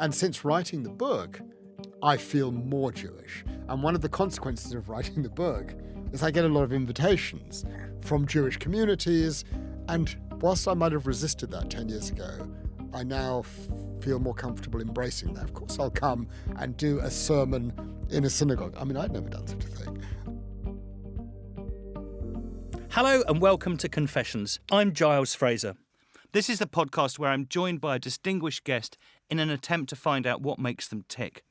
And since writing the book, I feel more Jewish. And one of the consequences of writing the book is I get a lot of invitations from Jewish communities. And whilst I might have resisted that 10 years ago, I now feel more comfortable embracing that. Of course, I'll come and do a sermon in a synagogue. I mean, I'd never done such a thing. Hello and welcome to Confessions. I'm Giles Fraser. This is the podcast where I'm joined by a distinguished guest in an attempt to find out what makes them tick.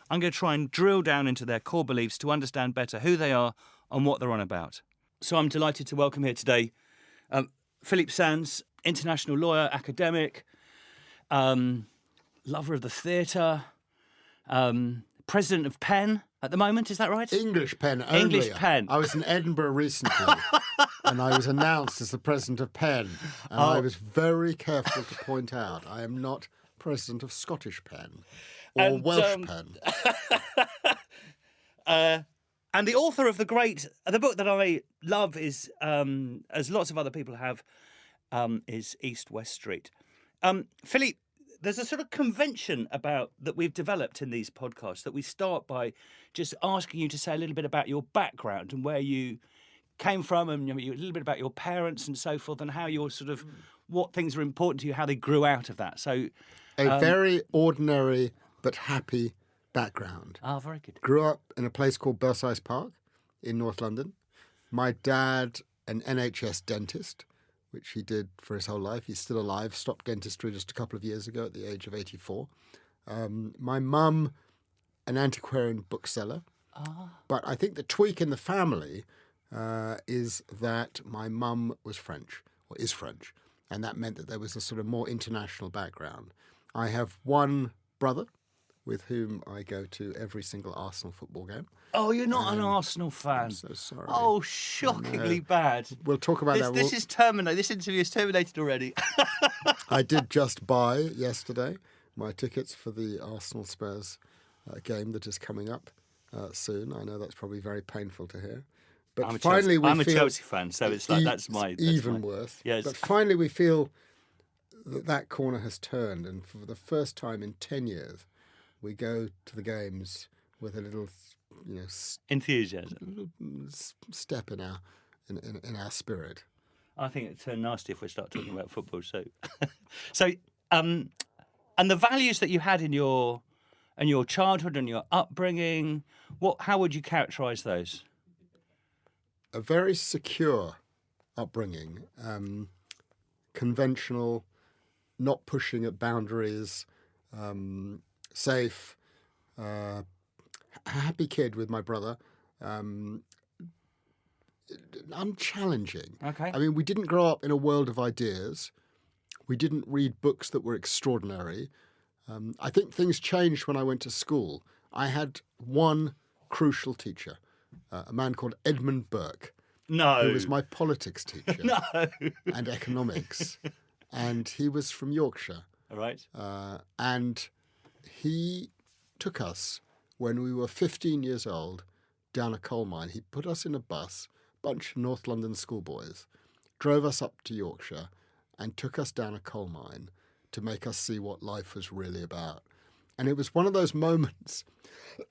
I'm going to try and drill down into their core beliefs to understand better who they are and what they're on about. So I'm delighted to welcome here today Phillip Sands, international lawyer, academic, lover of the theatre, president of Penn at the moment, is that right? English Penn only. English Penn. I was in Edinburgh recently and I was announced as the president of Penn. And I was very careful to point out I am not president of Scottish Penn or Welsh Penn. And the author of the book that I love is, as lots of other people have, is East West Street. Philip, there's a sort of convention that we've developed in these podcasts that we start by just asking you to say a little bit about your background and where you came from, and a little bit about your parents and so forth, and how you're what things are important to you, how they grew out of that. So, a very ordinary but happy background. Very good. Grew up in a place called Belsize Park in North London. My dad, an NHS dentist, which he did for his whole life. He's still alive, stopped dentistry just a couple of years ago at the age of 84. My mum, an antiquarian bookseller. But I think the tweak in the family is that my mum was French, or is French, and that meant that there was a sort of more international background. I have one brother with whom I go to every single Arsenal football game. Oh, you're not an Arsenal fan? I'm so sorry. Oh, shockingly bad. We'll talk about that. This is terminated. This interview is terminated already. I did just buy yesterday my tickets for the Arsenal Spurs game that is coming up soon. I know that's probably very painful to hear. But I'm a Chelsea fan, so it's like that's even worse. Yes. But finally we feel that corner has turned, and for the first time in 10 years, we go to the games with a little, enthusiasm, step in our spirit. I think it turned nasty if we start talking about football. So, and the values that you had in your childhood and your upbringing, how would you characterise those? A very secure upbringing, conventional, not pushing at boundaries. Safe, happy kid with my brother, unchallenging. Okay. I mean, we didn't grow up in a world of ideas. We didn't read books that were extraordinary. I think things changed when I went to school. I had one crucial teacher, a man called Edmund Burke. No. Who was my politics teacher. No. And economics. And he was from Yorkshire. All right. And he took us when we were 15 years old down a coal mine. He put us in a bus, bunch of North London schoolboys, drove us up to Yorkshire and took us down a coal mine to make us see what life was really about. And it was one of those moments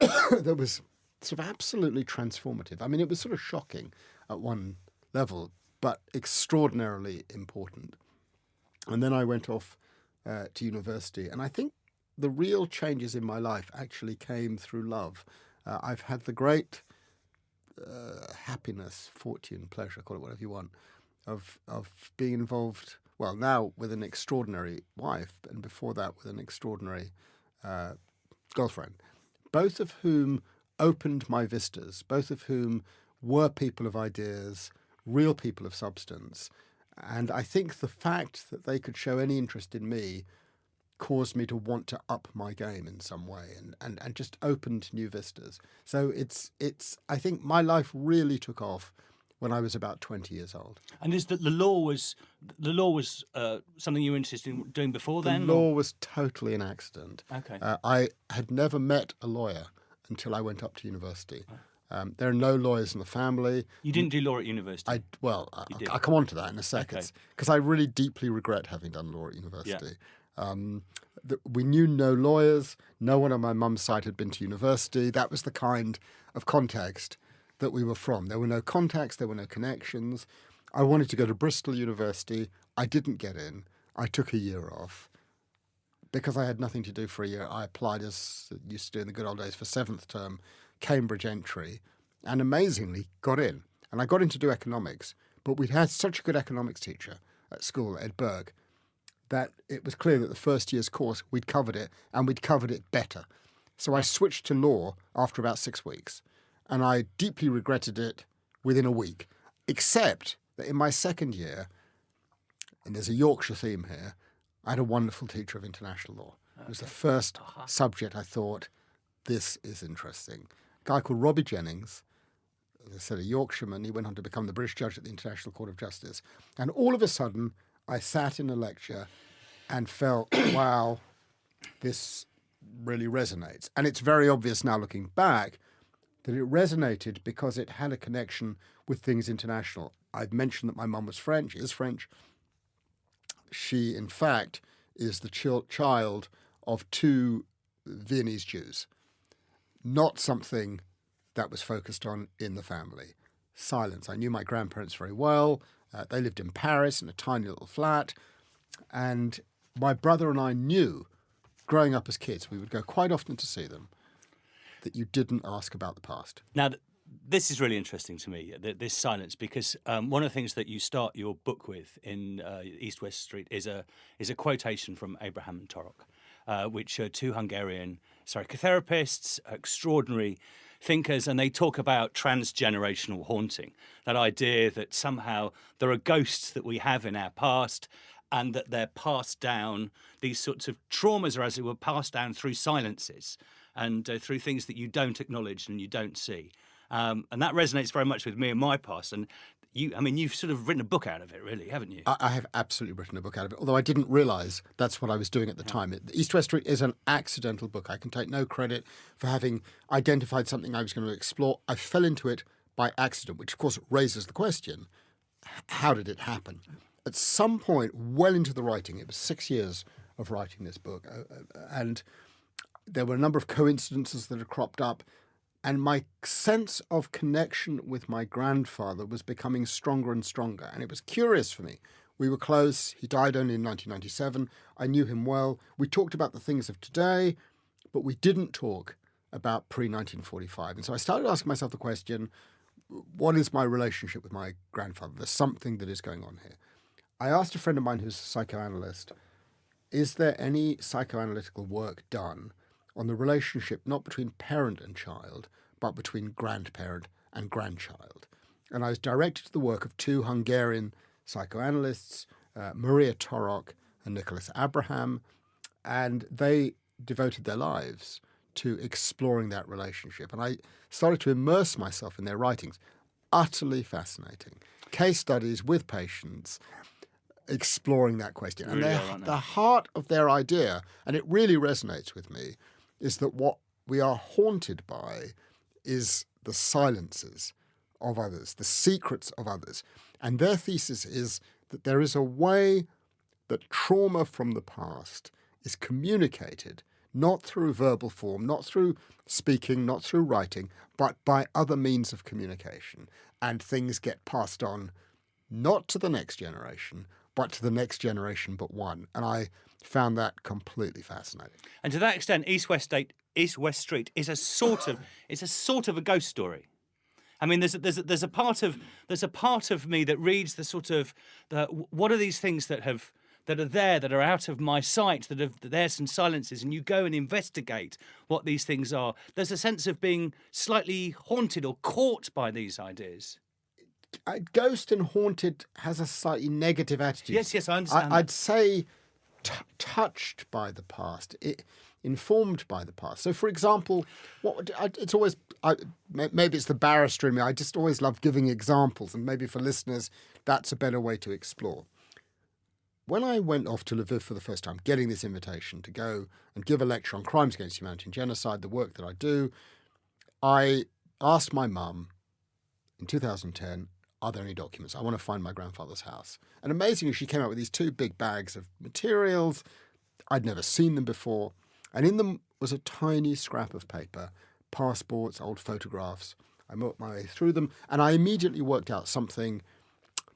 that was sort of absolutely transformative. I mean, it was sort of shocking at one level, but extraordinarily important. And then I went off to university, and I think the real changes in my life actually came through love. I've had the great happiness, fortune, pleasure, call it whatever you want, of being involved, well, now with an extraordinary wife, and before that with an extraordinary girlfriend, both of whom opened my vistas, both of whom were people of ideas, real people of substance. And I think the fact that they could show any interest in me caused me to want to up my game in some way, and just opened new vistas. So it's I think my life really took off when I was about 20 years old. And is that the law was something you were interested in doing before then? The law was totally an accident. Okay. I had never met a lawyer until I went up to university. There are no lawyers in the family. You didn't do law at university? I'll come on to that in a second. Okay. Because I really deeply regret having done law at university. We knew no lawyers. No one on my mum's side had been to university. That was the kind of context that we were from. There were no contacts. There were no connections. I wanted to go to Bristol University. I didn't get in. I took a year off. Because I had nothing to do for a year, I applied, as I used to do in the good old days, for seventh term Cambridge entry, and amazingly got in. And I got in to do economics, but we'd had such a good economics teacher at school, Ed Berg, that it was clear that the first year's course, we'd covered it, and we'd covered it better. So I switched to law after about 6 weeks, and I deeply regretted it within a week, except that in my second year, and there's a Yorkshire theme here, I had a wonderful teacher of international law. It was the first subject I thought, this is interesting. A guy called Robbie Jennings, as I said, a Yorkshireman. He went on to become the British judge at the International Court of Justice. And all of a sudden, I sat in a lecture and felt, wow, this really resonates. And it's very obvious now looking back that it resonated because it had a connection with things international. I've mentioned that my mum was French, is French. She, in fact, is the child of 2 Viennese Jews. Not something that was focused on in the family. Silence. I knew my grandparents very well. They lived in Paris in a tiny little flat. And my brother and I knew, growing up as kids, we would go quite often to see them, that you didn't ask about the past. Now, this is really interesting to me, this silence, because one of the things that you start your book with in East West Street is a quotation from Abraham and Torok, which are 2 Hungarian psychotherapists, extraordinary thinkers, and they talk about transgenerational haunting, that idea that somehow there are ghosts that we have in our past and that they're passed down, these sorts of traumas are, as it were, passed down through silences and through things that you don't acknowledge and you don't see. And that resonates very much with me and my past. And you've sort of written a book out of it, really, haven't you? I have absolutely written a book out of it, although I didn't realise that's what I was doing at the time. East West Street is an accidental book. I can take no credit for having identified something I was going to explore. I fell into it by accident, which of course raises the question, how did it happen? At some point, well into the writing, it was 6 years of writing this book, and there were a number of coincidences that had cropped up. And my sense of connection with my grandfather was becoming stronger and stronger. And it was curious for me. We were close. He died only in 1997. I knew him well. We talked about the things of today, but we didn't talk about pre-1945. And so I started asking myself the question, what is my relationship with my grandfather? There's something that is going on here. I asked a friend of mine who's a psychoanalyst, is there any psychoanalytical work done on the relationship not between parent and child, but between grandparent and grandchild? And I was directed to the work of 2 Hungarian psychoanalysts, Maria Torok and Nicholas Abraham, and they devoted their lives to exploring that relationship. And I started to immerse myself in their writings. Utterly fascinating. Case studies with patients exploring that question. And the heart of their idea, and it really resonates with me, is that what we are haunted by is the silences of others, the secrets of others. And their thesis is that there is a way that trauma from the past is communicated, not through verbal form, not through speaking, not through writing, but by other means of communication. And things get passed on not to the next generation, but to the next generation but one. And I found that completely fascinating. And to that extent, East West Street is a sort of a ghost story. I mean, there's a part of me that reads the sort of what are these things that are there, that are out of my sight, there's some silences, and you go and investigate what these things are. There's a sense of being slightly haunted or caught by these ideas. Ghost and haunted has a slightly negative attitude. Yes, I understand. I'd say touched by the past, informed by the past. So, for example, it's always maybe it's the barrister in me. I just always love giving examples, and maybe for listeners, that's a better way to explore. When I went off to Lviv for the first time, getting this invitation to go and give a lecture on crimes against humanity and genocide, the work that I do, I asked my mum in 2010, are there any documents? I want to find my grandfather's house. And amazingly, she came out with these 2 big bags of materials. I'd never seen them before. And in them was a tiny scrap of paper, passports, old photographs. I worked my way through them, and I immediately worked out something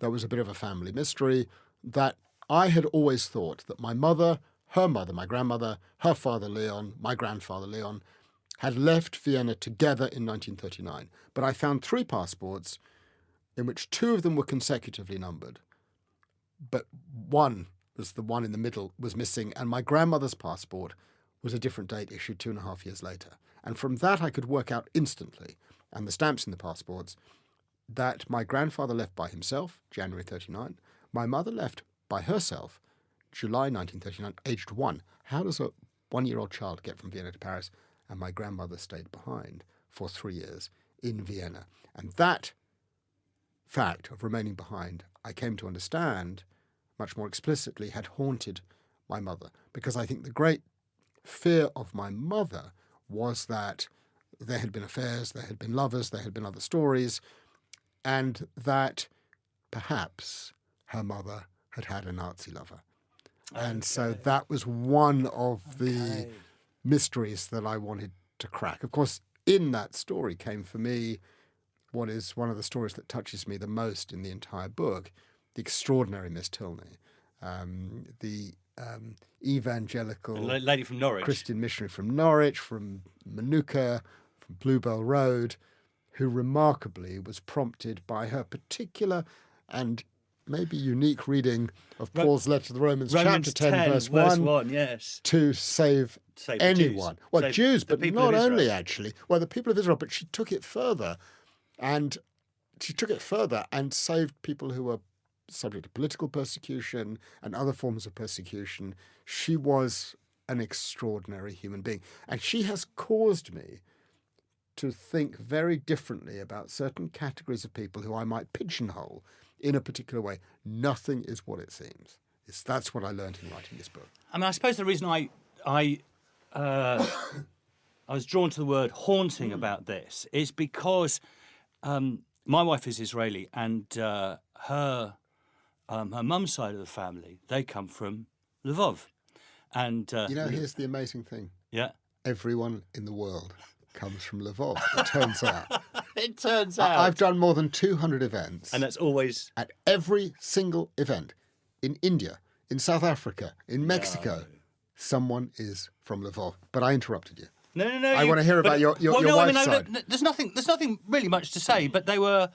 that was a bit of a family mystery, that I had always thought that my mother, my grandmother, her father Leon, my grandfather Leon, had left Vienna together in 1939. But I found 3 passports in which 2 of them were consecutively numbered. But one was the one in the middle was missing, and my grandmother's passport was a different date, issued 2.5 years later. And from that I could work out instantly, and the stamps in the passports, that my grandfather left by himself, January 39. My mother left by herself, July 1939, aged 1. How does a 1-year-old child get from Vienna to Paris? And my grandmother stayed behind for 3 years in Vienna. And that fact of remaining behind, I came to understand much more explicitly, had haunted my mother. Because I think the great fear of my mother was that there had been affairs, there had been lovers, there had been other stories, and that perhaps her mother had had a Nazi lover. And so that was one of the mysteries that I wanted to crack. Of course, in that story came for me what is one of the stories that touches me the most in the entire book, the extraordinary Miss Tilney, the evangelical lady from Norwich, Christian missionary from Norwich, from Manuka, from Bluebell Road, who remarkably was prompted by her particular and maybe unique reading of Paul's letter to the Romans chapter 10, verse 1, yes, to save anyone. Jews. Well, Save Jews, but not only actually. Well, the people of Israel, but she took it further. And she took it further and saved people who were subject to political persecution and other forms of persecution. She was an extraordinary human being. And she has caused me to think very differently about certain categories of people who I might pigeonhole in a particular way. Nothing is what it seems. That's what I learned in writing this book. I mean, I suppose the reason I was drawn to the word haunting about this is because my wife is Israeli, and her mum's side of the family, they come from Lvov. And here's the amazing thing. Yeah. Everyone in the world comes from Lvov, it turns out. It turns out. I've done more than 200 events. And that's always... At every single event, in India, in South Africa, in Mexico, someone is from Lvov. But I interrupted you. No. I want to hear about your wife's side. There's nothing really much to say, but they were...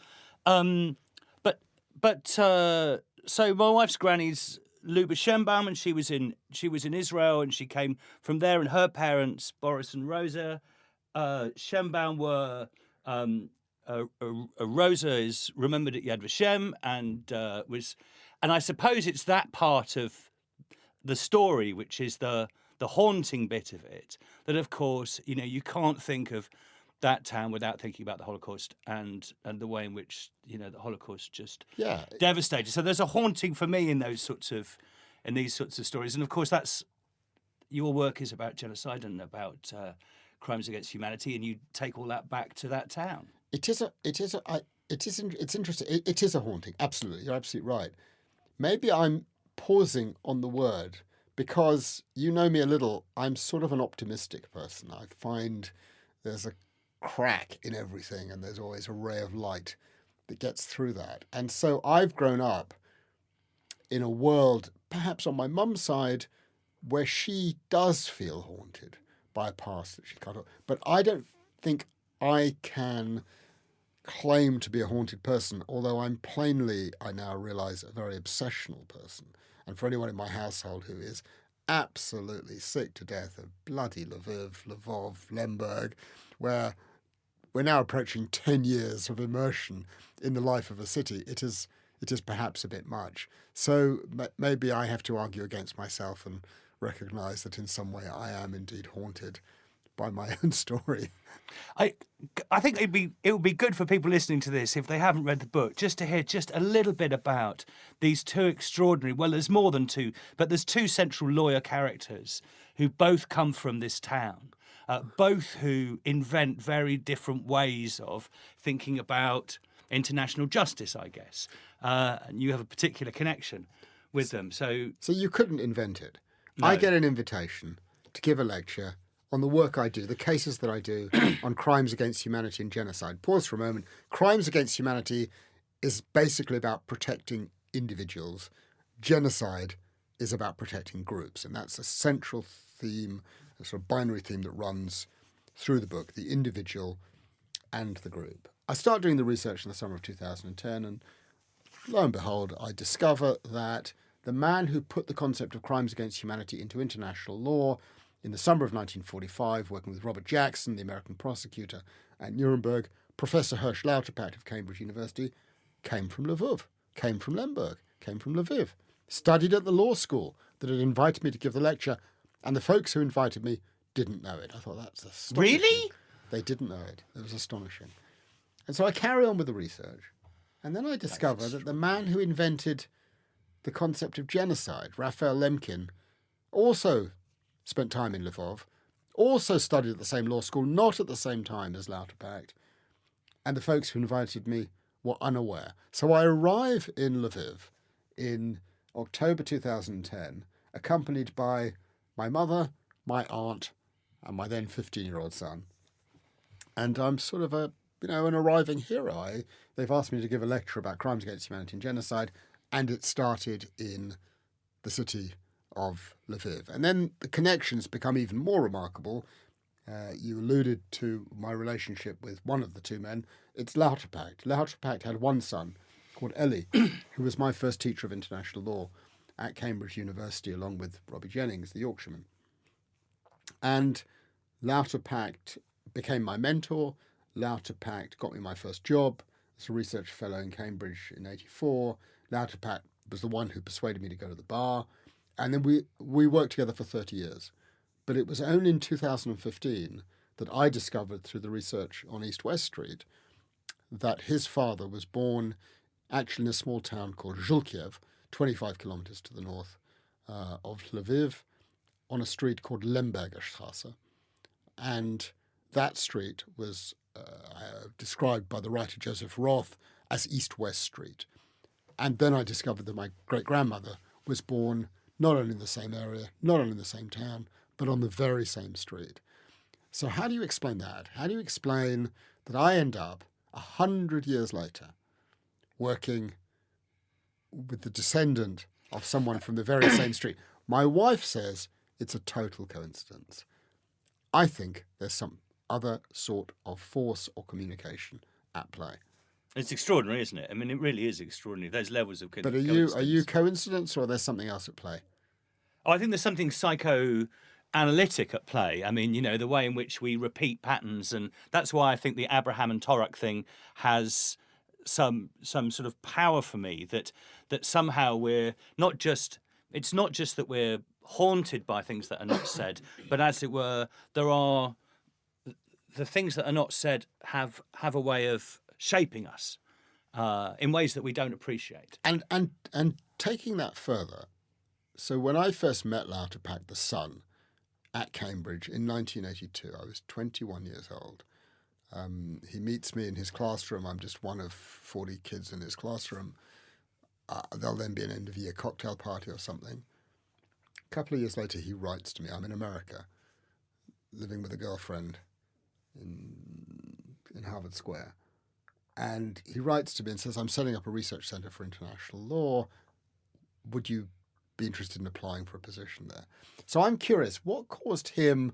So my wife's granny's Luba Schembaum, and she was in Israel, and she came from there, and her parents, Boris and Rosa Schembaum, were... Rosa is remembered at Yad Vashem, and I suppose it's that part of the story which is the haunting bit of it, that of course you can't think of that town without thinking about the Holocaust and the way in which the Holocaust just devastated. So there's a haunting for me in these sorts of stories, and of course that's your work is about genocide and about crimes against humanity, and you take all that back to that town. It's interesting. It is a haunting. Absolutely. You're absolutely right. Maybe I'm pausing on the word because you know me a little. I'm sort of an optimistic person. I find there's a crack in everything and there's always a ray of light that gets through that. And so I've grown up in a world, perhaps on my mum's side, where she does feel haunted by a past that she cut off. But I don't think I can claim to be a haunted person, although I'm plainly, I now realise, a very obsessional person. And for anyone in my household who is absolutely sick to death of bloody Lviv, Lvov, Lemberg, where we're now approaching 10 years of immersion in the life of a city, it is perhaps a bit much. So maybe I have to argue against myself and recognise that in some way I am indeed haunted by my own story. I think it would be good for people listening to this, if they haven't read the book, just to hear just a little bit about these two extraordinary, well, there's more than two, but there's two central lawyer characters who both come from this town, both who invent very different ways of thinking about international justice, I guess. And you have a particular connection with them. So you couldn't invent it. I get an invitation to give a lecture on the work I do, the cases that I do on crimes against humanity and genocide. Pause for a moment. Crimes against humanity is basically about protecting individuals. Genocide is about protecting groups, and that's a central theme, a sort of binary theme that runs through the book, the individual and the group. I start doing the research in the summer of 2010, and lo and behold, I discover that the man who put the concept of crimes against humanity into international law in the summer of 1945, working with Robert Jackson, the American prosecutor at Nuremberg, Professor Hersch Lauterpacht of Cambridge University, came from Lvov, came from Lemberg, came from Lviv, studied at the law school that had invited me to give the lecture, and the folks who invited me didn't know it. I thought, that's astonishing. Really? They didn't know it. It was astonishing. And so I carry on with the research, and then I discover that the man who invented the concept of genocide, Raphael Lemkin, also spent time in Lvov, also studied at the same law school, not at the same time as Lauterpacht, and the folks who invited me were unaware. So I arrive in Lviv in October 2010, accompanied by my mother, my aunt, and my then 15-year-old son. And I'm sort of an arriving hero. They've asked me to give a lecture about crimes against humanity and genocide, and it started in the city of Lviv. And then the connections become even more remarkable. You alluded to my relationship with one of the two men. It's Lauterpacht. Lauterpacht had one son called Eli, who was my first teacher of international law at Cambridge University, along with Robbie Jennings, the Yorkshireman. And Lauterpacht became my mentor. Lauterpacht got me my first job as a research fellow in Cambridge in '84. Lauterpacht was the one who persuaded me to go to the bar. And then we worked together for 30 years. But it was only in 2015 that I discovered through the research on East West Street that his father was born actually in a small town called Zhulkiev, 25 kilometers to the north of Lviv, on a street called Lemberger Straße. And that street was described by the writer Joseph Roth as East-West Street. And then I discovered that my great-grandmother was born not only in the same area, not only in the same town, but on the very same street. So how do you explain that? How do you explain that I end up 100 years later working with the descendant of someone from the very same street? My wife says it's a total coincidence. I think there's some other sort of force or communication at play. It's extraordinary, isn't it? I mean, it really is extraordinary. Those levels of But are you coincidence, or there's something else at play? Oh, I think there's something psychoanalytic at play. I mean, the way in which we repeat patterns, and that's why I think the Abraham and Torok thing has some sort of power for me. That somehow we're not just. It's not just that we're haunted by things that are not said, but as it were, there are the things that are not said have a way of shaping us in ways that we don't appreciate. And taking that further, so when I first met Lauterpacht, the son, at Cambridge in 1982, I was 21 years old. He meets me in his classroom. I'm just one of 40 kids in his classroom. There'll then be an end-of-year cocktail party or something. A couple of years later, he writes to me. I'm in America, living with a girlfriend in Harvard Square. And he writes to me and says, I'm setting up a research centre for international law. Would you be interested in applying for a position there? So I'm curious, what caused him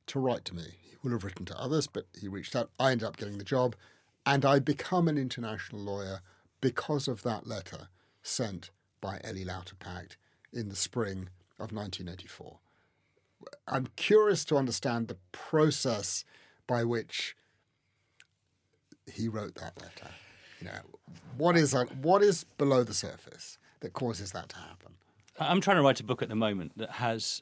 to write to me? He would have written to others, but he reached out. I ended up getting the job, and I become an international lawyer because of that letter sent by Eli Lauterpacht in the spring of 1984. I'm curious to understand the process by which he wrote that letter. What is below the surface that causes that to happen? I'm trying to write a book at the moment that has,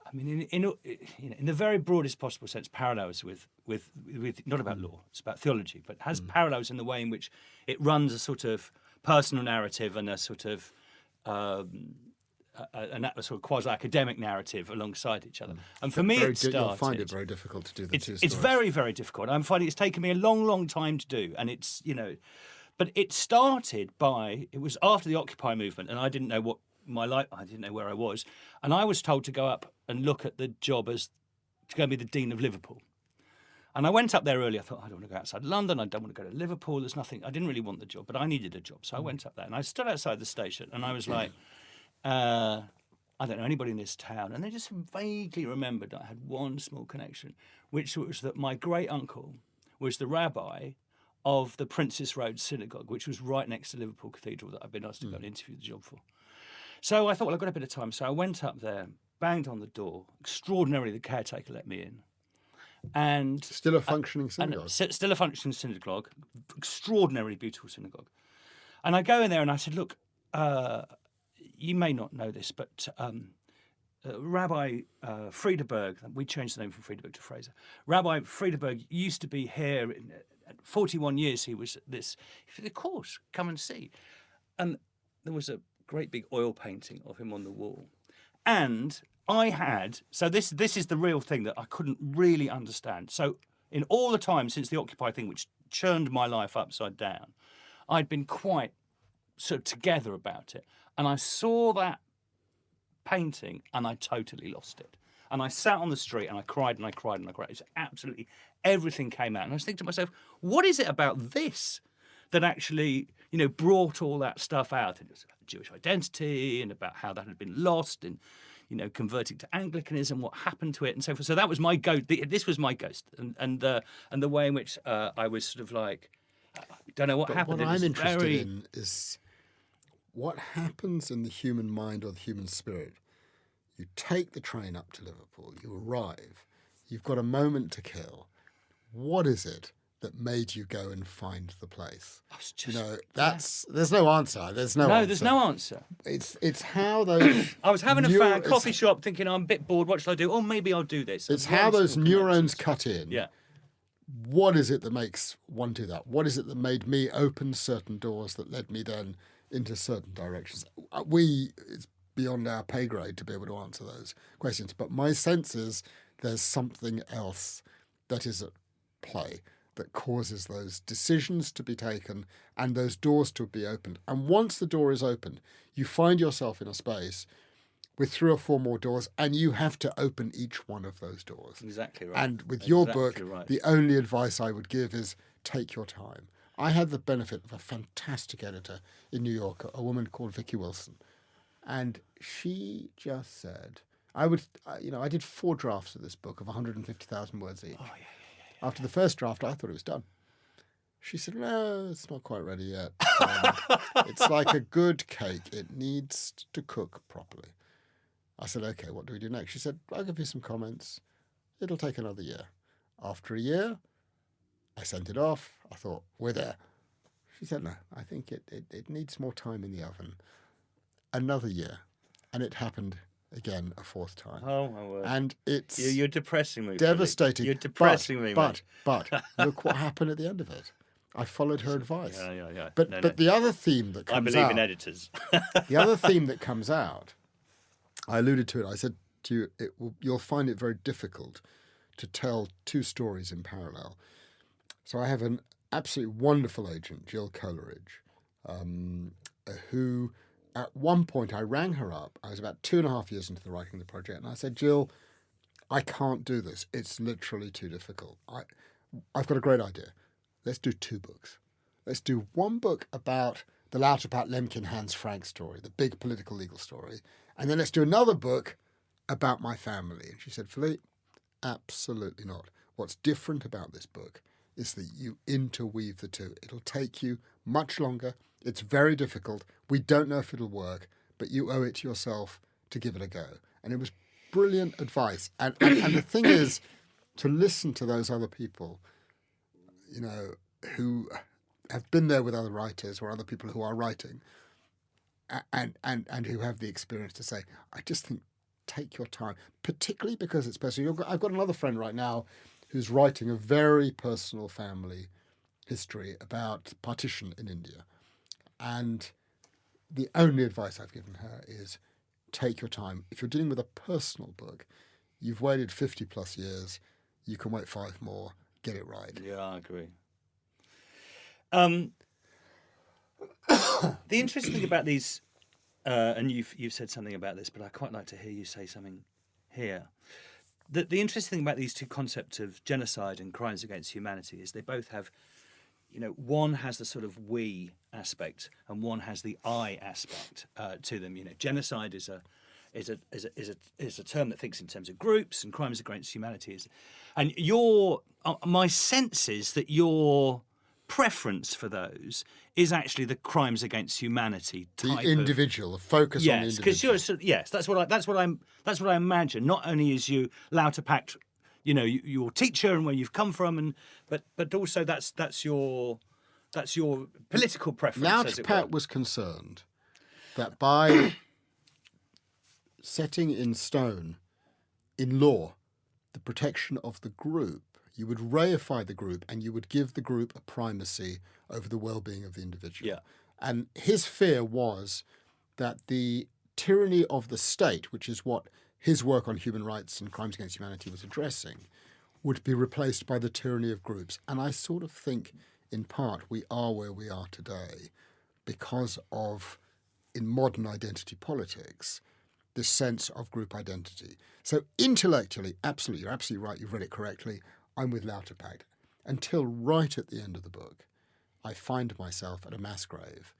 I mean, in the very broadest possible sense, parallels with not about law, it's about theology, but has parallels in the way in which it runs a sort of personal narrative and a sort of a sort of quasi-academic narrative alongside each other. And for me, it started... You'll find it very difficult to do the two stories. It's very, very difficult. I'm finding it's taken me a long, long time to do. And it's, but it started it was after the Occupy movement, and I didn't know my life. I didn't know where I was, and I was told to go up and look at the job as to go and be the Dean of Liverpool. And I went up there early. I thought, I don't want to go outside London. I don't want to go to Liverpool. There's nothing. I didn't really want the job, but I needed a job. So I went up there and I stood outside the station and I was like, I don't know anybody in this town. And they just vaguely remembered that I had one small connection, which was that my great uncle was the rabbi of the Princes Road Synagogue, which was right next to Liverpool Cathedral that I'd been asked to go and interview the job for. So I thought, well, I've got a bit of time. So I went up there, banged on the door. Extraordinarily, the caretaker let me in. And Still a functioning synagogue. Still a functioning synagogue, extraordinarily beautiful synagogue. And I go in there and I said, look, you may not know this, but Rabbi Friedeberg, we changed the name from Friedeberg to Fraser. Rabbi Friedeberg used to be here. At 41 years, he was this. He said, of course, come and see. And there was a great big oil painting of him on the wall. And I had, so this is the real thing that I couldn't really understand. So in all the time since the Occupy thing, which churned my life upside down, I'd been quite sort of together about it. And I saw that painting and I totally lost it. And I sat on the street and I cried and I cried and I cried. It's absolutely everything came out. And I was thinking to myself, what is it about this that actually, brought all that stuff out? And it was about Jewish identity and about how that had been lost and, converting to Anglicanism, what happened to it and so forth. So that was my ghost. This was my ghost. And the way in which I was sort of like, I don't know what happened. What I'm interested in is what happens in the human mind or the human spirit. You take the train up to Liverpool, you arrive, you've got a moment to kill. What is it that made you go and find the place? There's no answer. There's no answer. There's no answer. It's how those... I was having a coffee shop thinking, I'm a bit bored, what shall I do? Oh, maybe I'll do this. It's how those neurons cut in. Yeah. What is it that makes one do that? What is it that made me open certain doors that led me then into certain directions? It's beyond our pay grade to be able to answer those questions. But my sense is there's something else that is at play that causes those decisions to be taken and those doors to be opened. And once the door is opened, you find yourself in a space with 3 or 4 more doors, and you have to open each one of those doors. Exactly right. And with your book, the only advice I would give is take your time. I had the benefit of a fantastic editor in New York, a woman called Vicky Wilson. And she just said, I did 4 drafts of this book of 150,000 words each. Oh, yeah. After the first draft, I thought it was done. She said, no, it's not quite ready yet. It's like a good cake. It needs to cook properly. I said, okay, what do we do next? She said, I'll give you some comments. It'll take another year. After a year, I sent it off. I thought, we're there. She said, no, I think it needs more time in the oven. Another year. And it happened again a 4th time. Oh, my word. And it's you're depressing me. devastating. You're depressing me. But look what happened at the end of it. I followed her advice. Yeah. But the other theme that comes out... I believe in editors. The other theme that comes out, I alluded to it. I said to you, you'll find it very difficult to tell 2 stories in parallel. So I have an absolutely wonderful agent, Jill Coleridge, who... At one point, I rang her up. I was about 2.5 years into the writing of the project, and I said, Jill, I can't do this. It's literally too difficult. I've got a great idea. Let's do 2 books. Let's do 1 book about the Louterpacht Lemkin Hans Frank story, the big political legal story, and then let's do another book about my family. And she said, Philippe, absolutely not. What's different about this book is that you interweave the 2. It'll take you much longer. It's very difficult. We don't know if it'll work, but you owe it to yourself to give it a go. And it was brilliant advice. And the thing is, to listen to those other people, who have been there with other writers or other people who are writing, and who have the experience to say, I just think, take your time, particularly because it's personal. I've got another friend right now who's writing a very personal family history about partition in India. And the only advice I've given her is take your time. If you're dealing with a personal book, you've waited 50 plus years, you can wait 5 more, get it right. Yeah, I agree. The interesting thing about these and you've said something about this, but I'd quite like to hear you say something here. The interesting thing about these two concepts of genocide and crimes against humanity is they both have, one has the sort of we aspect and one has the I aspect to them. Genocide is a term that thinks in terms of groups, and crimes against humanity is, and my sense is that your preference for those is actually the crimes against humanity type The individual, the focus on the yes, individual. because that's what I imagine. Not only is you Lauterpacht, your teacher and where you've come from, but also that's your political preference. As it were. Lauterpacht was concerned that by setting in stone, in law, the protection of the group, you would reify the group and you would give the group a primacy over the well-being of the individual. Yeah. And his fear was that the tyranny of the state, which is what his work on human rights and crimes against humanity was addressing, would be replaced by the tyranny of groups. And I sort of think, in part, we are where we are today because of, in modern identity politics, this sense of group identity. So intellectually, absolutely, you're absolutely right, you've read it correctly, I'm with Lauterpacht. Until right at the end of the book, I find myself at a mass grave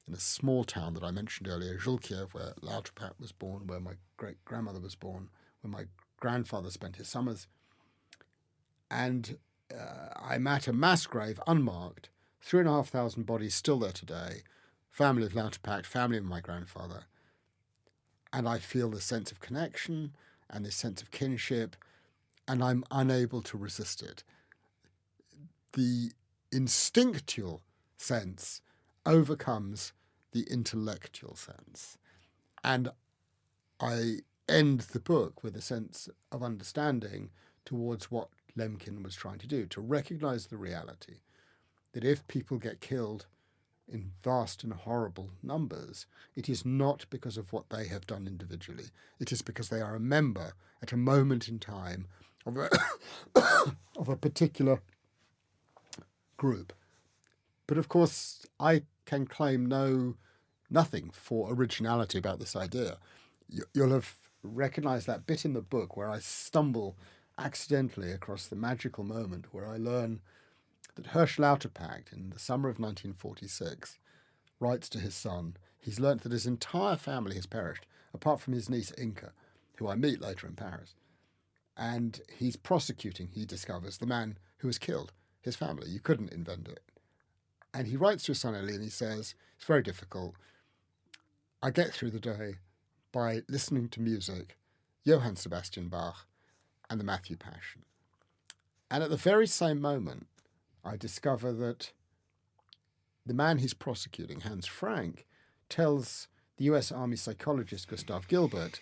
in a small town that I mentioned earlier, Żółkiew, where Lauterpacht was born, where my great-grandmother was born, where my grandfather spent his summers. And I'm at a mass grave, unmarked, 3,500 bodies still there today, family of Lauterpacht, family of my grandfather. And I feel this sense of connection and this sense of kinship, and I'm unable to resist it. The instinctual sense overcomes the intellectual sense. And I end the book with a sense of understanding towards what Lemkin was trying to do, to recognize the reality that if people get killed in vast and horrible numbers, it is not because of what they have done individually. It is because they are a member at a moment in time of a particular group. But of course, I can claim nothing for originality about this idea. You'll have recognized that bit in the book where I stumble accidentally across the magical moment where I learn that Herschel Lauterpacht, in the summer of 1946, writes to his son, he's learnt that his entire family has perished, apart from his niece Inka, who I meet later in Paris. And he's prosecuting, he discovers, the man who has killed his family. You couldn't invent it. And he writes to his son Elie and he says, it's very difficult. I get through the day by listening to music, Johann Sebastian Bach and the Matthew Passion. And at the very same moment, I discover that the man he's prosecuting, Hans Frank, tells the US Army psychologist Gustav Gilbert,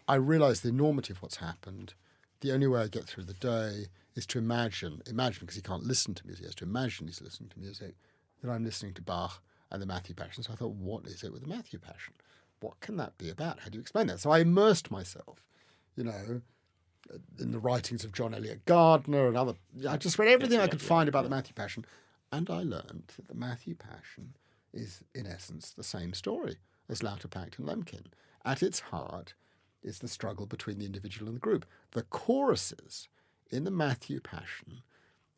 I realise the enormity of what's happened. The only way I get through the day is to imagine, because he can't listen to music, he has to imagine he's listening to music, that I'm listening to Bach and the Matthew Passion. So I thought, what is it with the Matthew Passion? What can that be about? How do you explain that? So I immersed myself, in the writings of John Eliot Gardner and other. I just read everything I could find about the Matthew Passion. And I learned that the Matthew Passion is, in essence, the same story as Lauterpacht and Lemkin. At its heart is the struggle between the individual and the group. The choruses in the Matthew Passion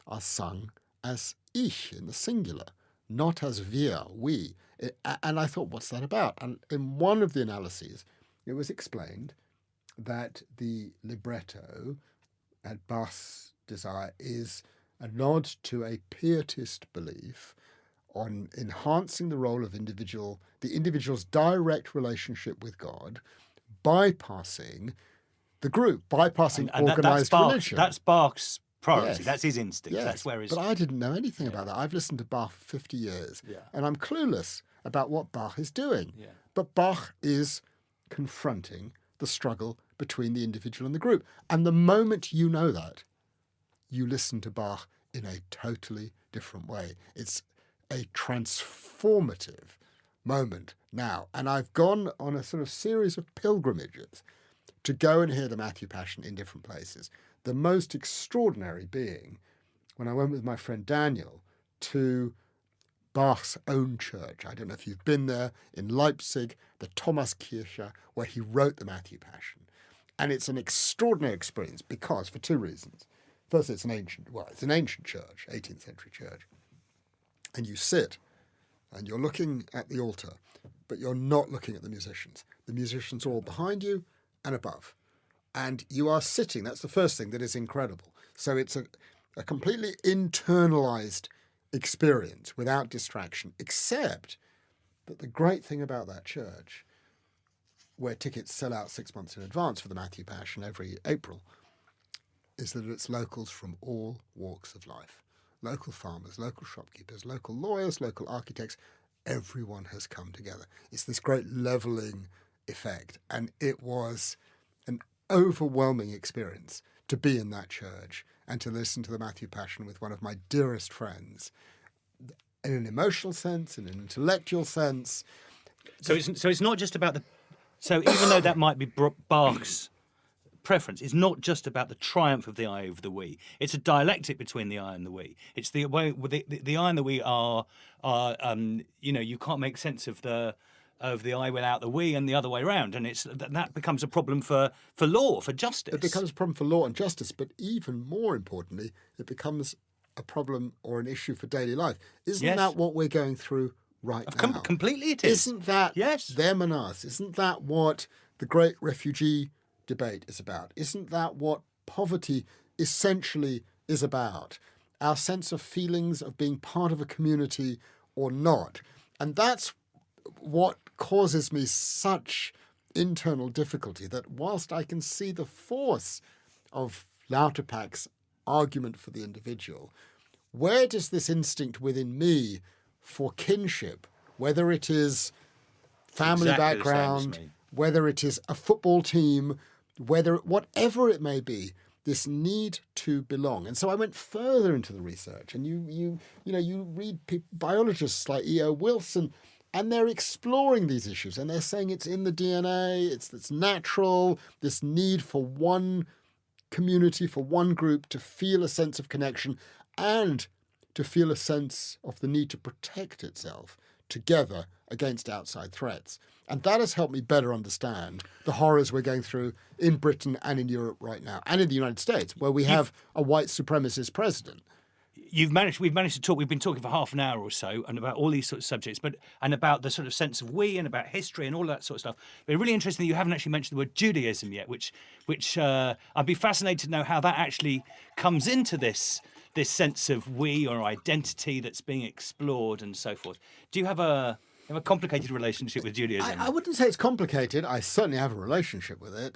are sung as ich in the singular, not as wir, we. And I thought, what's that about? And in one of the analyses, it was explained that the libretto at Bach's desire is a nod to a pietist belief on enhancing the role of the individual's direct relationship with God, bypassing the group, bypassing organised religion. That's Bach's priority. Yes. That's his instinct. Yes. That's where his. But I didn't know anything about that. I've listened to Bach for 50 years, and I'm clueless about what Bach is doing. Yeah. But Bach is confronting the struggle between the individual and the group. And the moment you know that, you listen to Bach in a totally different way. It's a transformative moment now. And I've gone on a sort of series of pilgrimages to go and hear the Matthew Passion in different places. The most extraordinary being when I went with my friend Daniel to Bach's own church. I don't know if you've been there, in Leipzig, the Thomaskirche, where he wrote the Matthew Passion. And it's an extraordinary experience because, for two reasons. First, it's an ancient church, 18th century church. And you sit and you're looking at the altar, but you're not looking at the musicians. The musicians are all behind you and above. And you are sitting. That's the first thing that is incredible. So it's a completely internalized experience without distraction, except that the great thing about that church, where tickets sell out 6 months in advance for the Matthew Passion every April, is that it's locals from all walks of life. Local farmers, local shopkeepers, local lawyers, local architects, everyone has come together. It's this great levelling effect. And it was an overwhelming experience to be in that church and to listen to the Matthew Passion with one of my dearest friends, in an emotional sense, in an intellectual sense. So it's not just about the... So even though that might be Bach's preference, it's not just about the triumph of the I over the we. It's a dialectic between the I and the we. It's the way the I and the we are you can't make sense of the I without the we, and the other way around, and it's that becomes a problem for law, for justice. It becomes a problem for law and justice, but even more importantly, it becomes a problem or an issue for daily life. Isn't that what we're going through right now? Completely it is. Isn't that them and us? Isn't that what the great refugee debate is about? Isn't that what poverty essentially is about? Our sense of feelings of being part of a community or not. And that's what causes me such internal difficulty, that whilst I can see the force of Lauterpacht's argument for the individual, where does this instinct within me for kinship, whether it is family background, whether it is a football team, whatever it may be, this need to belong. And so I went further into the research, and you read biologists like E.O. Wilson, and they're exploring these issues, and they're saying it's in the DNA, it's natural, this need for one community, for one group to feel a sense of connection and to feel a sense of the need to protect itself together against outside threats. And that has helped me better understand the horrors we're going through in Britain and in Europe right now, and in the United States, where we have a white supremacist president. We've managed to talk. We've been talking for half an hour or so, and about all these sorts of subjects, and about the sort of sense of we, and about history, and all that sort of stuff. But really interesting that you haven't actually mentioned the word Judaism yet, which I'd be fascinated to know how that actually comes into this sense of we or identity that's being explored and so forth. Do you have a complicated relationship with Judaism? I wouldn't say it's complicated. I certainly have a relationship with it.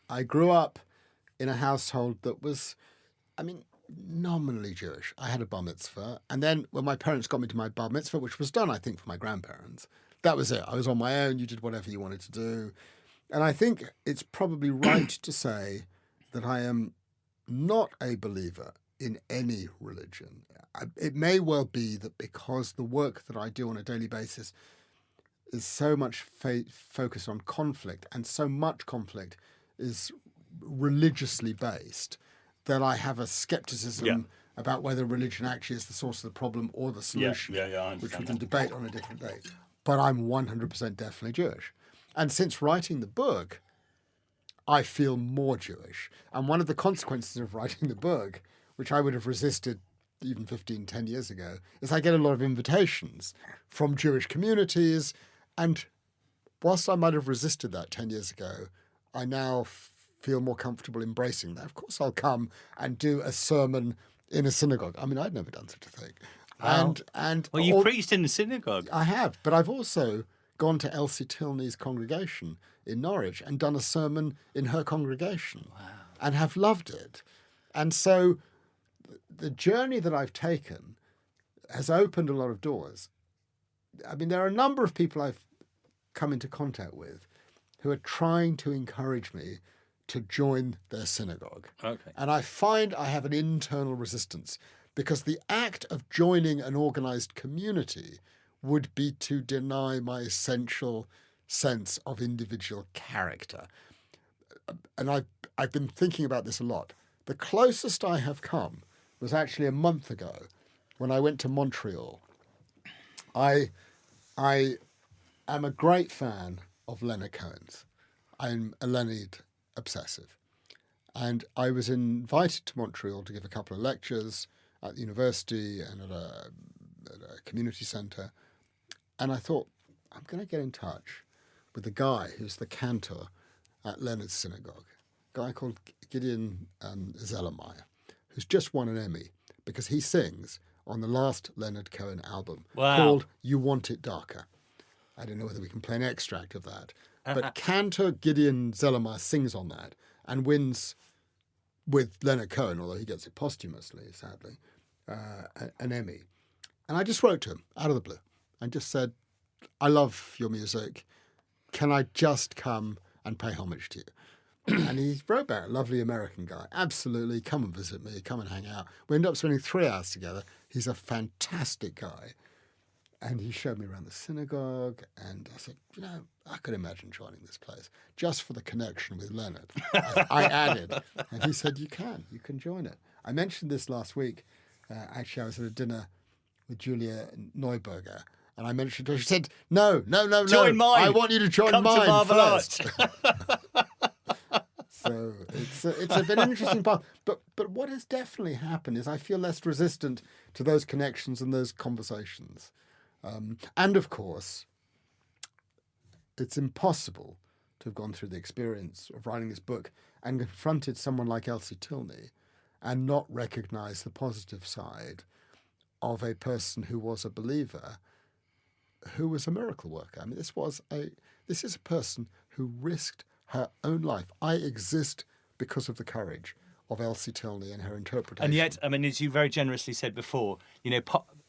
I grew up in a household that was, nominally Jewish. I had a bar mitzvah. And then when my parents got me to my bar mitzvah, which was done, I think, for my grandparents, that was it. I was on my own. You did whatever you wanted to do. And I think it's probably right to say that I am not a believer in any religion. It may well be that because the work that I do on a daily basis is so much focused on conflict, and so much conflict is religiously based, that I have a skepticism about whether religion actually is the source of the problem or the solution, which we can debate on a different day. But I'm 100% definitely Jewish. And since writing the book, I feel more Jewish. And one of the consequences of writing the book, which I would have resisted even 10 years ago, is I get a lot of invitations from Jewish communities. And whilst I might have resisted that 10 years ago, I now feel more comfortable embracing that. Of course, I'll come and do a sermon in a synagogue. I'd never done such a thing. Wow. Well, you preached in the synagogue. I have, but I've also gone to Elsie Tilney's congregation in Norwich and done a sermon in her congregation. Wow. And have loved it. And so the journey that I've taken has opened a lot of doors. There are a number of people I've come into contact with who are trying to encourage me to join their synagogue. Okay. And I find I have an internal resistance, because the act of joining an organised community would be to deny my essential sense of individual character. And I've been thinking about this a lot. The closest I have come was actually a month ago when I went to Montreal. I am a great fan of Leonard Cohen's. I'm a Leonard obsessive. And I was invited to Montreal to give a couple of lectures at the university and at a community centre. And I thought, I'm going to get in touch with the guy who's the cantor at Leonard's Synagogue, a guy called Gideon Zellermeyer, who's just won an Emmy because he sings on the last Leonard Cohen album called You Want It Darker. I don't know whether we can play an extract of that. But cantor Gideon Zellermeyer sings on that and wins with Leonard Cohen, although he gets it posthumously, sadly, an Emmy. And I just wrote to him out of the blue and just said, I love your music. Can I just come and pay homage to you? And he wrote back, a lovely American guy. Absolutely, come and visit me, come and hang out. We ended up spending 3 hours together. He's a fantastic guy. And he showed me around the synagogue, and I said, I could imagine joining this place just for the connection with Leonard. I added, and he said, you can join it. I mentioned this last week. Actually, I was at a dinner with Julia Neuberger, and I mentioned her. She said, no. Join mine. I want you to join Come mine to Marvel first. So it's been an interesting path. But what has definitely happened is I feel less resistant to those connections and those conversations. And of course, it's impossible to have gone through the experience of writing this book and confronted someone like Elsie Tilney and not recognise the positive side of a person who was a believer, who was a miracle worker. I mean, this is a person who risked her own life. I exist because of the courage of Elsie Tilney and her interpretation. And yet, I mean, as you very generously said before,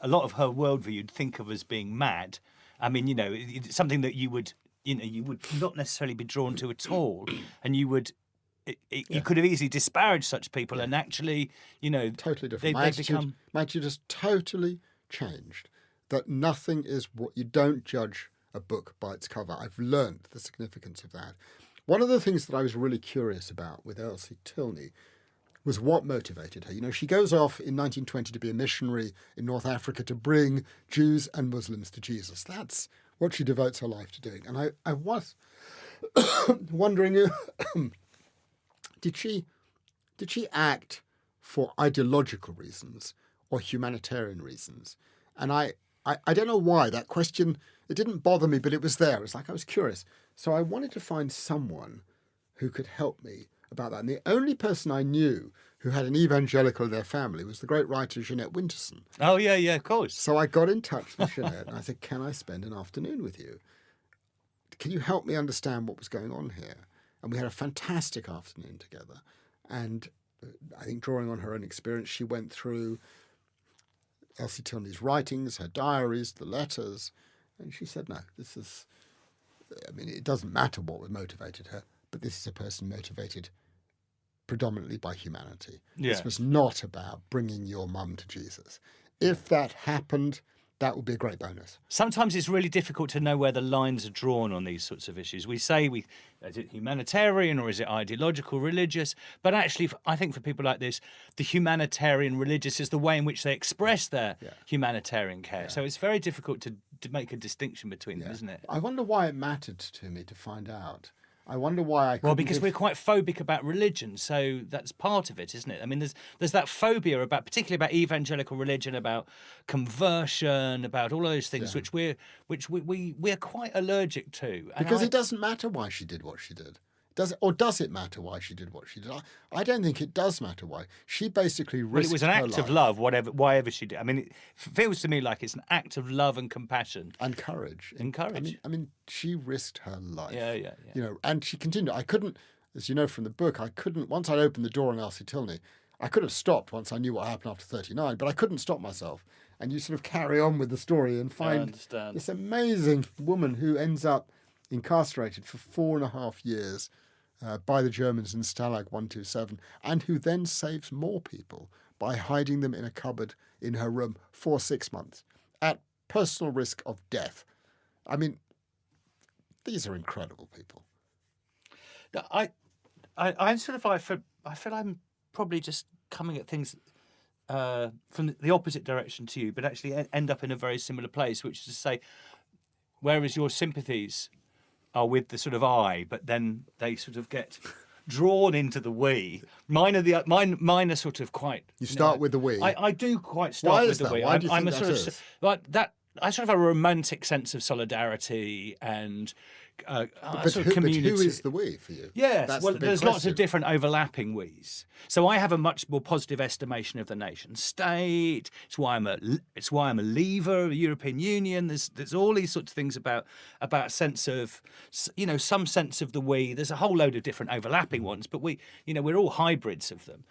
a lot of her worldview you'd think of as being mad. I mean, it's something that you would not necessarily be drawn to at all, and you would. You could have easily disparaged such people, and actually, totally different. My attitude has totally changed. That nothing is what you don't judge a book by its cover. I've learned the significance of that. One of the things that I was really curious about with Elsie Tilney was what motivated her. She goes off in 1920 to be a missionary in North Africa to bring Jews and Muslims to Jesus. That's what she devotes her life to doing. And I was wondering, did she act for ideological reasons or humanitarian reasons? And I don't know why that question, it didn't bother me, but it was there. It's like I was curious. So I wanted to find someone who could help me about that. And the only person I knew who had an evangelical in their family was the great writer Jeanette Winterson. Oh, yeah, of course. So I got in touch with Jeanette and I said, can I spend an afternoon with you? Can you help me understand what was going on here? And we had a fantastic afternoon together. And I think drawing on her own experience, she went through Elsie Tilney's writings, her diaries, the letters. And she said, no, it doesn't matter what motivated her, but this is a person motivated predominantly by humanity. Yeah. This was not about bringing your mum to Jesus. If that happened, that would be a great bonus. Sometimes it's really difficult to know where the lines are drawn on these sorts of issues. We say, is it humanitarian or is it ideological, religious? But actually, I think for people like this, the humanitarian religious is the way in which they express their humanitarian care. Yeah. So it's very difficult to make a distinction between them, isn't it? I wonder why it mattered to me to find out. I wonder why I couldn't. Well, because we're quite phobic about religion, so that's part of it, isn't it? I mean, there's that phobia particularly about evangelical religion, about conversion, about all of those things, which we're quite allergic to. Because it doesn't matter why she did what she did. Does it matter why she did what she did? I don't think it does matter why. She basically risked her life. Well, it was an act of love, whatever she did. I mean, it feels to me like it's an act of love and compassion. And courage. I mean, she risked her life. Yeah. And she continued. I couldn't, as you know from the book, once I'd opened the door on Elsie Tilney, I could have stopped once I knew what happened after 39, but I couldn't stop myself. And you sort of carry on with the story and find this amazing woman who ends up incarcerated for 4.5 years by the Germans in Stalag 127, and who then saves more people by hiding them in a cupboard in her room for 6 months at personal risk of death. I mean, these are incredible people. I feel I'm probably just coming at things from the opposite direction to you, but actually end up in a very similar place, which is to say, whereas your sympathies are with the sort of I, but then they sort of get drawn into the we. Mine are sort of quite. You start with the we. I do quite start Why with is the that? we. Why do you I'm think a that sort is? of like that. I sort of have a romantic sense of solidarity and But sort of who community. is the we for you? Yes, That's well, the big there's lots question. of different overlapping we's. So I have a much more positive estimation of the nation state. It's why I'm a leaver of the European Union. There's all these sorts of things about a sense of, some sense of the we. There's a whole load of different overlapping ones, but we're all hybrids of them.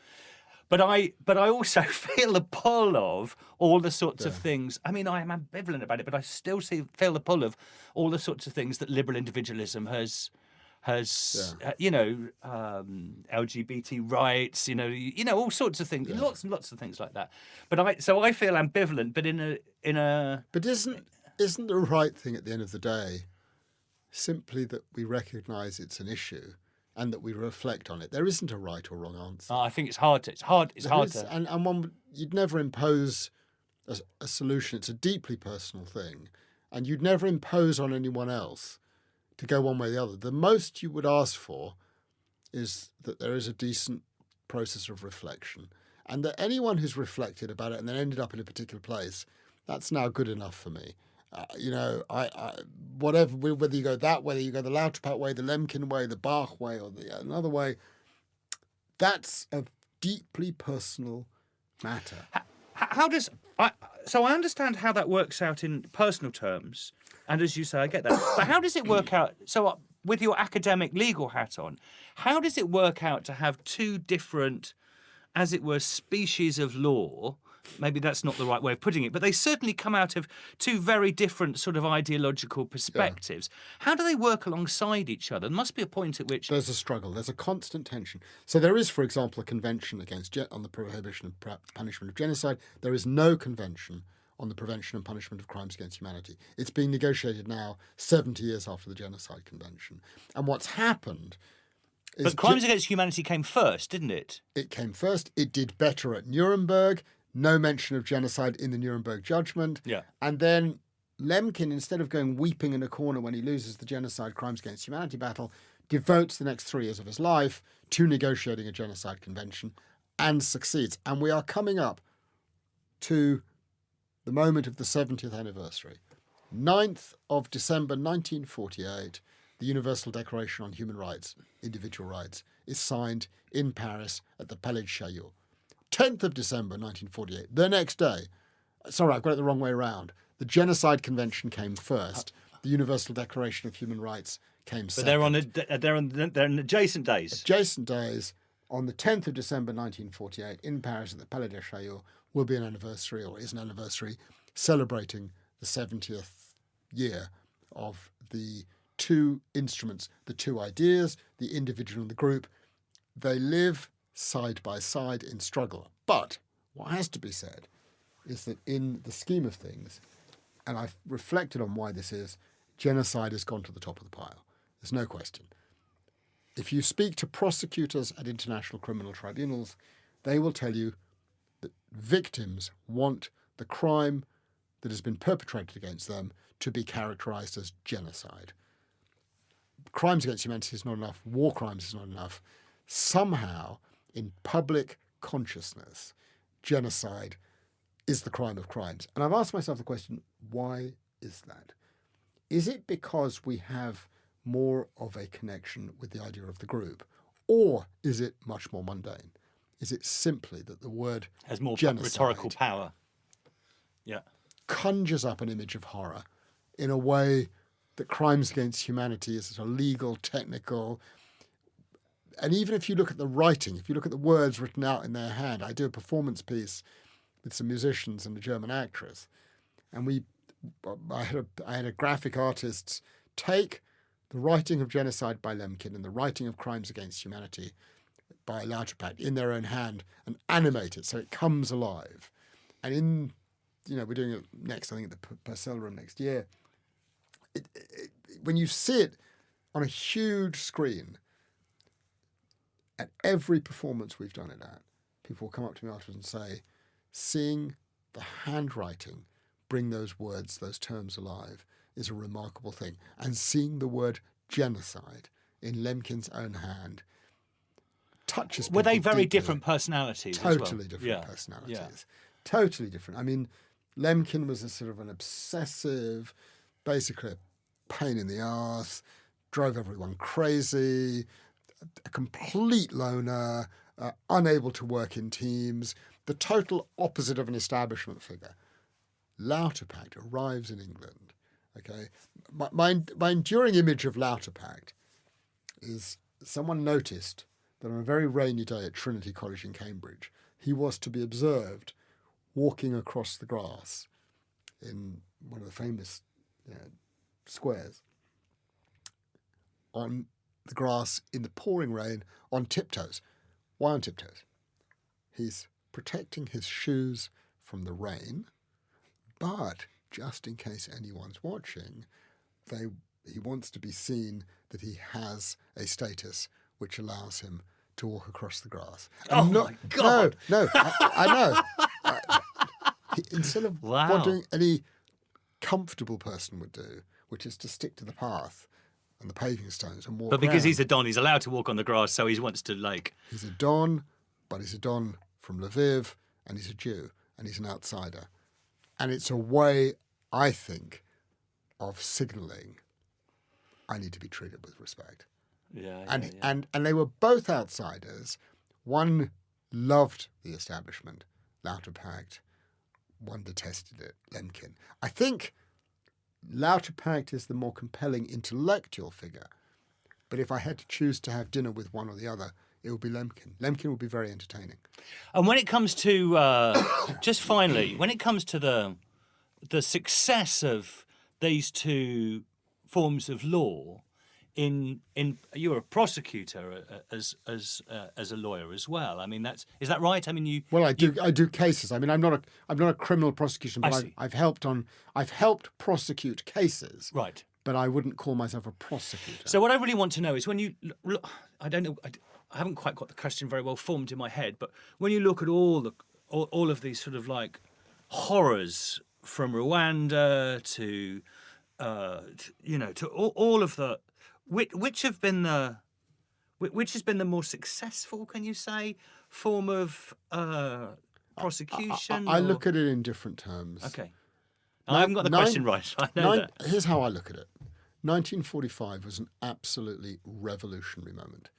But I also feel the pull of all the sorts of things. I mean, I am ambivalent about it, but I still feel the pull of all the sorts of things that liberal individualism has LGBT rights, all sorts of things, lots and lots of things like that. But I feel ambivalent, but in a. But isn't the right thing at the end of the day simply that we recognise it's an issue and that we reflect on it? There isn't a right or wrong answer. I think it's hard to. And one, you'd never impose a solution. It's a deeply personal thing, and you'd never impose on anyone else to go one way or the other. The most you would ask for is that there is a decent process of reflection, and that anyone who's reflected about it and then ended up in a particular place, that's now good enough for me. Whether you go that way, whether you go the Lauterbach way, the Lemkin way, the Bach way, or another way, that's a deeply personal matter. So I understand how that works out in personal terms, and as you say, I get that. But how does it work out? So with your academic legal hat on, how does it work out to have two different, as it were, species of law? Maybe that's not the right way of putting it, but they certainly come out of two very different sort of ideological perspectives. How do they work alongside each other? There must be a point at which there's a struggle. There's a constant tension. So there is, for example, a convention on the prohibition and punishment of genocide. There is no convention on the prevention and punishment of crimes against humanity. It's being negotiated now 70 years after the Genocide Convention. And what's happened is... But crimes against humanity came first, didn't it? It came first. It did better at Nuremberg. No mention of genocide in the Nuremberg judgment. Yeah. And then Lemkin, instead of going weeping in a corner when he loses the genocide crimes against humanity battle, devotes the next 3 years of his life to negotiating a genocide convention and succeeds. And we are coming up to the moment of the 70th anniversary. 9th of December 1948, the Universal Declaration on Human Rights, Individual Rights, is signed in Paris at the Palais de Chaillot. 10th of December 1948, the next day. Sorry, I've got it the wrong way around. The Genocide Convention came first. The Universal Declaration of Human Rights came second. But they're on adjacent days. Adjacent days. On the 10th of December 1948, in Paris at the Palais de Chaillot, will be an anniversary, or is an anniversary, celebrating the 70th year of the two instruments, the two ideas, the individual and the group. They live side by side in struggle. But what has to be said is that in the scheme of things, and I've reflected on why this is, genocide has gone to the top of the pile. There's no question. If you speak to prosecutors at international criminal tribunals, they will tell you that victims want the crime that has been perpetrated against them to be characterised as genocide. Crimes against humanity is not enough. War crimes is not enough. Somehow, in public consciousness, genocide is the crime of crimes. And I've asked myself the question, why is that? Is it because we have more of a connection with the idea of the group? Or is it much more mundane? Is it simply that the word has more genocide rhetorical power? Yeah. Conjures up an image of horror in a way that crimes against humanity is a legal, technical... And even if you look at the writing, if you look at the words written out in their hand, I do a performance piece with some musicians and a German actress, and I had a graphic artist take the writing of Genocide by Lemkin and the writing of Crimes Against Humanity by Lauterbach in their own hand and animate it so it comes alive. And we're doing it next, I think, at the Purcell Room next year. When you see it on a huge screen, at every performance we've done it at, people will come up to me afterwards and say, seeing the handwriting bring those words, those terms alive is a remarkable thing. And seeing the word genocide in Lemkin's own hand touches people Were they very deeply. different personalities Totally as well? different personalities. Totally different. I mean, Lemkin was a sort of an obsessive, basically a pain in the arse, drove everyone crazy, a complete loner, unable to work in teams, the total opposite of an establishment figure. Lauterpacht arrives in England. Okay, my enduring image of Lauterpacht is someone noticed that on a very rainy day at Trinity College in Cambridge, he was to be observed walking across the grass in one of the famous squares on the grass in the pouring rain on tiptoes. Why on tiptoes? He's protecting his shoes from the rain, but just in case anyone's watching, he wants to be seen that he has a status which allows him to walk across the grass. And my God! No, I know. Instead of what doing any comfortable person would do, which is to stick to the path and the paving stones and walk. But because around. he's a Don, he's allowed to walk on the grass, so he wants to He's a Don, but he's a Don from Lviv, and he's a Jew, and he's an outsider, and it's a way, I think, of signalling I need to be treated with respect. And they were both outsiders. One loved the establishment, Lauterpacht. One detested it, Lemkin. I think Lauterpacht is the more compelling intellectual figure. But if I had to choose to have dinner with one or the other, it would be Lemkin. Lemkin would be very entertaining. And when it comes to, just finally, when it comes to the success of these two forms of law, you were a prosecutor as a lawyer as well. I mean, is that right? I mean, I do cases. I mean, I'm not a criminal prosecution, but I've helped prosecute cases. Right. But I wouldn't call myself a prosecutor. So what I really want to know is when you look, I don't know, I haven't quite got the question very well formed in my head, but when you look at all of these sort of like horrors from Rwanda to all of the. Which has been the more successful, can you say, form of prosecution? I look at it in different terms. Okay. I haven't got the question right. I know that. Here's how I look at it. 1945 was an absolutely revolutionary moment.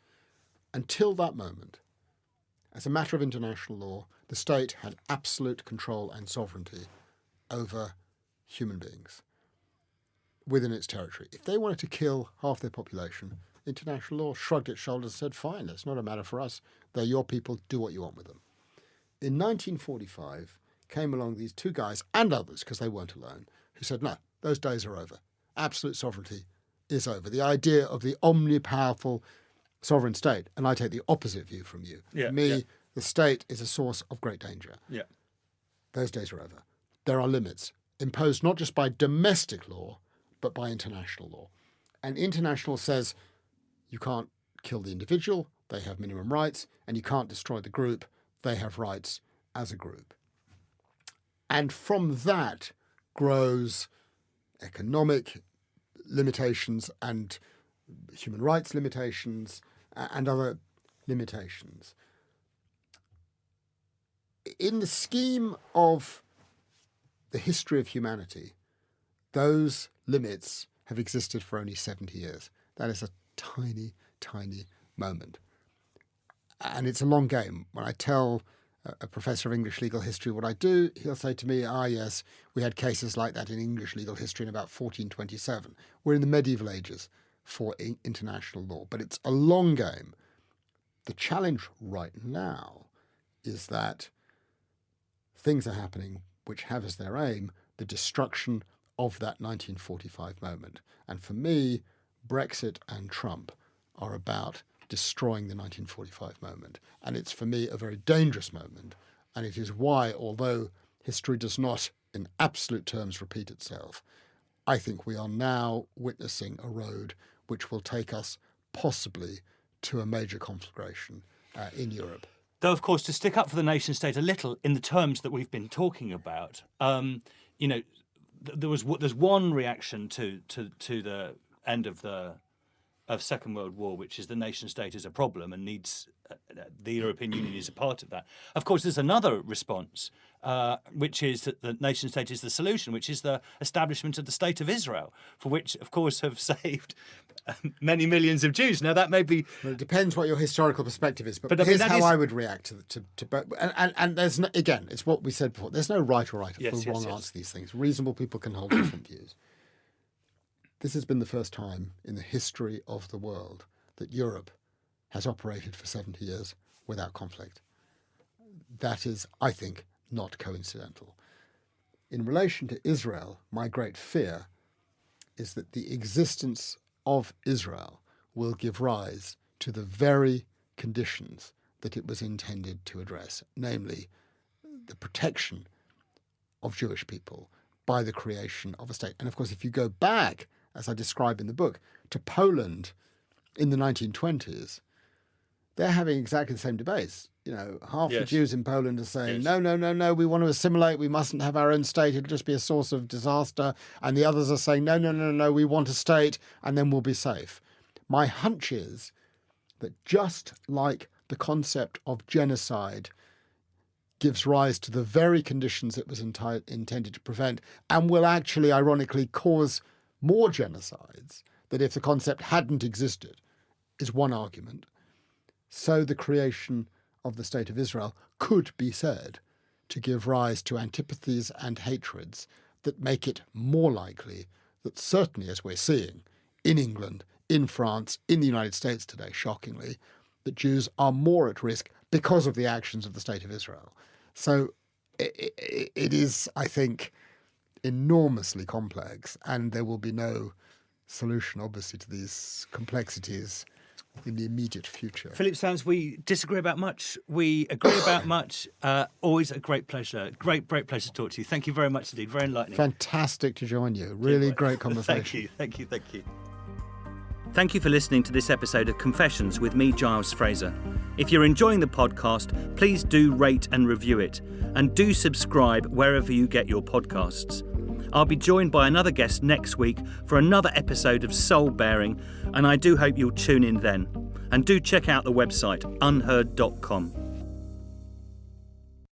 Until that moment, as a matter of international law, the state had absolute control and sovereignty over human beings within its territory. If they wanted to kill half their population, international law shrugged its shoulders and said, fine, it's not a matter for us. They're your people, do what you want with them. In 1945 came along these two guys, and others, because they weren't alone, who said, no, those days are over. Absolute sovereignty is over. The idea of the omnipowerful sovereign state, and I take the opposite view from you. For me, the state is a source of great danger. Yeah. Those days are over. There are limits imposed not just by domestic law, but by international law. And international says you can't kill the individual, they have minimum rights, and you can't destroy the group, they have rights as a group. And from that grows economic limitations and human rights limitations and other limitations. In the scheme of the history of humanity, those limits have existed for only 70 years. That is a tiny, tiny moment. And it's a long game. When I tell a professor of English legal history what I do, he'll say to me, yes, we had cases like that in English legal history in about 1427. We're in the medieval ages for international law, but it's a long game. The challenge right now is that things are happening which have as their aim the destruction of that 1945 moment. And for me, Brexit and Trump are about destroying the 1945 moment. And it's, for me, a very dangerous moment. And it is why, although history does not, in absolute terms, repeat itself, I think we are now witnessing a road which will take us possibly to a major conflagration in Europe. Though, of course, to stick up for the nation state a little in the terms that we've been talking about, there's one reaction to the end of Second World War, which is the nation state is a problem and needs the European Union is a part of that. Of course, there's another response, which is that the nation state is the solution, which is the establishment of the State of Israel, for which, of course, have saved many millions of Jews. Now, that may be... Well, it depends what your historical perspective is, but I mean, here's how I would react to both. And there's no, again, it's what we said before. There's no right or wrong answer to these things. Reasonable people can hold different views. This has been the first time in the history of the world that Europe has operated for 70 years without conflict. That is, I think, not coincidental. In relation to Israel, my great fear is that the existence of Israel will give rise to the very conditions that it was intended to address, namely the protection of Jewish people by the creation of a state. And of course, if you go back, as I describe in the book, to Poland in the 1920s, they're having exactly the same debates. Half the Jews in Poland are saying, no, we want to assimilate, we mustn't have our own state, it'll just be a source of disaster. And the others are saying, no, we want a state and then we'll be safe. My hunch is that just like the concept of genocide gives rise to the very conditions it was intended to prevent and will actually, ironically, cause more genocides, that if the concept hadn't existed, is one argument. So the creation of the State of Israel could be said to give rise to antipathies and hatreds that make it more likely that certainly, as we're seeing in England, in France, in the United States today, shockingly, that Jews are more at risk because of the actions of the State of Israel. So it is, I think, enormously complex, and there will be no solution, obviously, to these complexities in the immediate future. Phillip Sands, we disagree about much, we agree about much. Always a great pleasure. Great pleasure to talk to you. Thank you very much indeed. Very enlightening. Fantastic to join you. Really great conversation. Thank you. Thank you for listening to this episode of Confessions with me, Giles Fraser. If you're enjoying the podcast, please do rate and review it, and do subscribe wherever you get your podcasts. I'll be joined by another guest next week for another episode of Soul Bearing, and I do hope you'll tune in then. And do check out the website unheard.com.